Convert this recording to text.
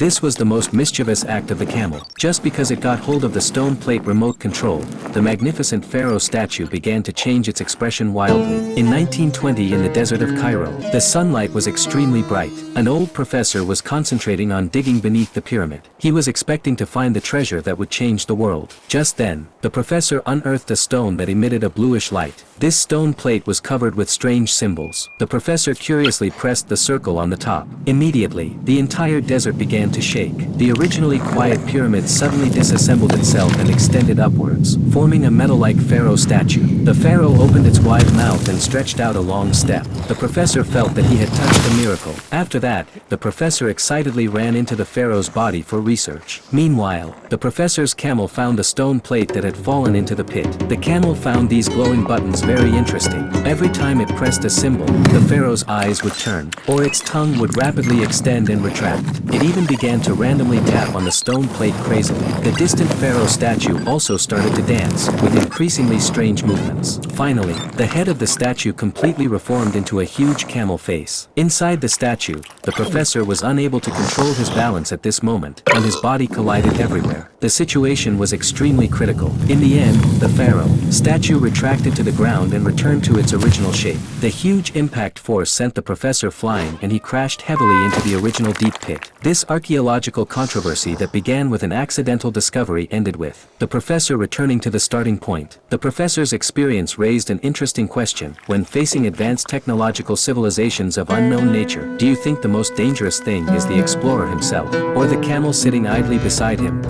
This was the most mischievous act of the camel. Just because it got hold of the stone plate remote control, the magnificent pharaoh statue began to change its expression wildly. In 1920 in the desert of Cairo, the sunlight was extremely bright. An old professor was concentrating on digging beneath the pyramid. He was expecting to find the treasure that would change the world. Just then, the professor unearthed a stone that emitted a bluish light. This stone plate was covered with strange symbols. The professor curiously pressed the circle on the top. Immediately, the entire desert began to shake. The originally quiet pyramid suddenly disassembled itself and extended upwards, forming a metal-like pharaoh statue. The pharaoh opened its wide mouth and stretched out a long step. The professor felt that he had touched a miracle. After that, the professor excitedly ran into the pharaoh's body for research. Meanwhile, the professor's camel found a stone plate that had fallen into the pit. The camel found these glowing buttons very interesting. Every time it pressed a symbol, the pharaoh's eyes would turn, or its tongue would rapidly extend and retract. It even began to randomly tap on the stone plate crazily. The distant pharaoh statue also started to dance, with increasingly strange movements. Finally, the head of the statue completely reformed into a huge camel face. Inside the statue, the professor was unable to control his balance at this moment, and his body collided everywhere. The situation was extremely critical. In the end, the pharaoh statue retracted to the ground and returned to its original shape. The huge impact force sent the professor flying and he crashed heavily into the original deep pit. This archaeological controversy that began with an accidental discovery ended with the professor returning to the starting point. The professor's experience raised an interesting question. When facing advanced technological civilizations of unknown nature, do you think the most dangerous thing is the explorer himself, or the camel sitting idly beside him?